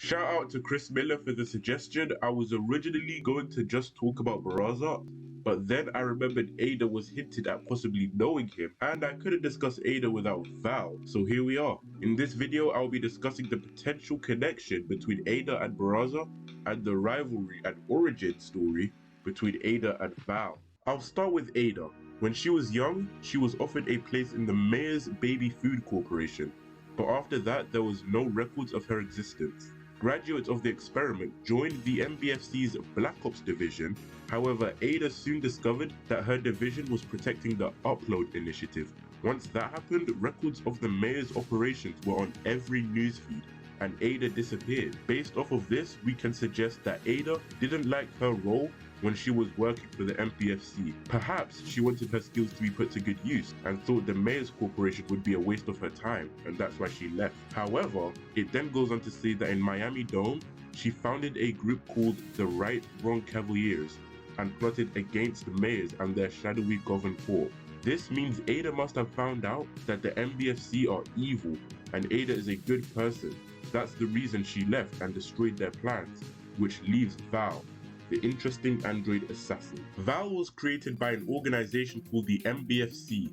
Shout out to Chris Miller for the suggestion. I was originally going to just talk about Barraza, but then I remembered Ada was hinted at possibly knowing him, and I couldn't discuss Ada without Val, so here we are. In this video, I'll be discussing the potential connection between Ada and Barraza, and the rivalry and origin story between Ada and Val. I'll start with Ada. When she was young, she was offered a place in the Mayor's Baby Food Corporation, but after that, there was no records of her existence. Graduates of the experiment joined the MBFC's Black Ops division. However, Ada soon discovered that her division was protecting the Upload initiative. Once that happened, records of the mayor's operations were on every newsfeed, and Ada disappeared. Based off of this, we can suggest that Ada didn't like her role when she was working for the MPFC. Perhaps she wanted her skills to be put to good use and thought the mayor's corporation would be a waste of her time, and that's why she left. However, it then goes on to say that in Miami Dome, she founded a group called the Right Wrong Cavaliers and plotted against the mayors and their shadowy governed corps. This means Ada must have found out that the MBFC are evil and Ada is a good person. That's the reason she left and destroyed their plans, which leaves Val, the interesting android assassin. Val was created by an organization called the MBFC,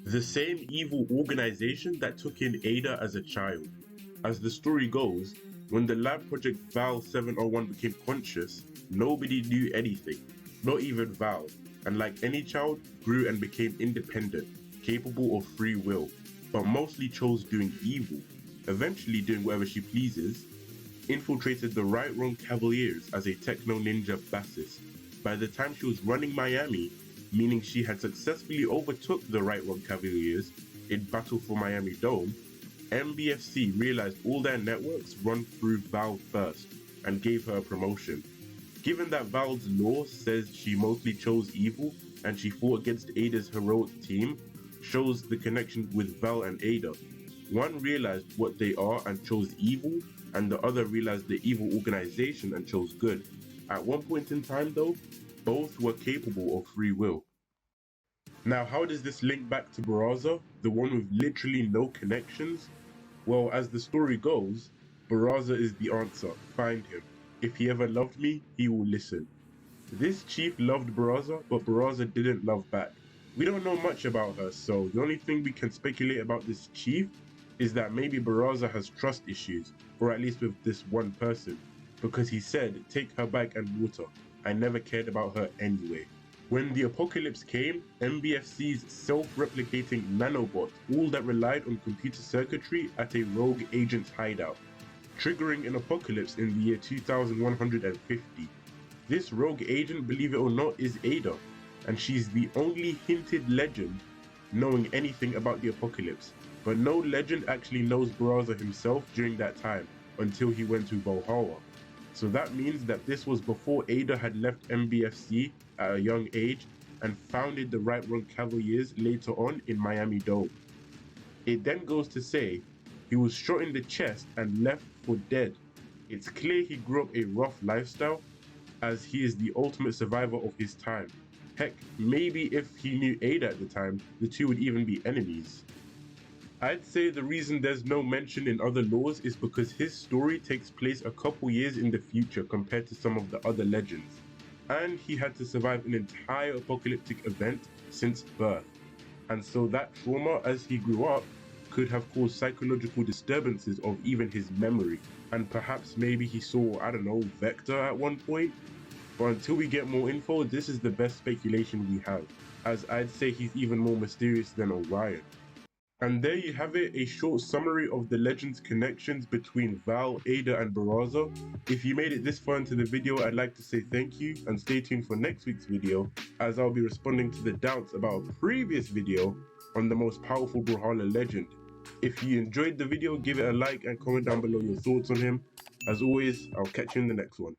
the same evil organization that took in Ada as a child. As the story goes, when the lab project Val 701 became conscious, nobody knew anything, not even Val, and like any child, grew and became independent, capable of free will, but mostly chose doing evil, eventually doing whatever she pleases. Infiltrated the Right Wrong Cavaliers as a techno ninja bassist. By the time she was running Miami, meaning she had successfully overtook the Right Wrong Cavaliers in Battle for Miami Dome, MBFC realized all their networks run through Val first and gave her a promotion. Given that Val's lore says she mostly chose evil and she fought against Ada's heroic team, shows the connection with Val and Ada. One realized what they are and chose evil, and the other realized the evil organization and chose good. At one point in time though, both were capable of free will. Now how does this link back to Barraza, the one with literally no connections? Well, as the story goes, Barraza is the answer. Find him. If he ever loved me, he will listen. This chief loved Barraza, but Barraza didn't love back. We don't know much about her, so the only thing we can speculate about this chief is that maybe Barraza has trust issues, or at least with this one person, because he said, take her back and water. I never cared about her anyway. When the apocalypse came, MBFC's self-replicating nanobot all that relied on computer circuitry at a rogue agent's hideout, triggering an apocalypse in the year 2150. This rogue agent, believe it or not, is Ada, and she's the only hinted legend knowing anything about the apocalypse. But no legend actually knows Barraza himself during that time, until he went to Brawlhalla. So that means that this was before Ada had left MBFC at a young age and founded the Right Wrong Cavaliers later on in Miami Dome. It then goes to say, he was shot in the chest and left for dead. It's clear he grew up a rough lifestyle, as he is the ultimate survivor of his time. Heck, maybe if he knew Ada at the time, the two would even be enemies. I'd say the reason there's no mention in other lores is because his story takes place a couple years in the future compared to some of the other legends, and he had to survive an entire apocalyptic event since birth, and so that trauma as he grew up could have caused psychological disturbances of even his memory, and perhaps maybe he saw, I don't know, Vector at one point. But until we get more info, this is the best speculation we have, as I'd say he's even more mysterious than Orion. And there you have it, a short summary of the legend's connections between Val, Ada and Barraza. If you made it this far into the video, I'd like to say thank you and stay tuned for next week's video, as I'll be responding to the doubts about a previous video on the most powerful Brawlhalla legend. If you enjoyed the video, give it a like and comment down below your thoughts on him. As always, I'll catch you in the next one.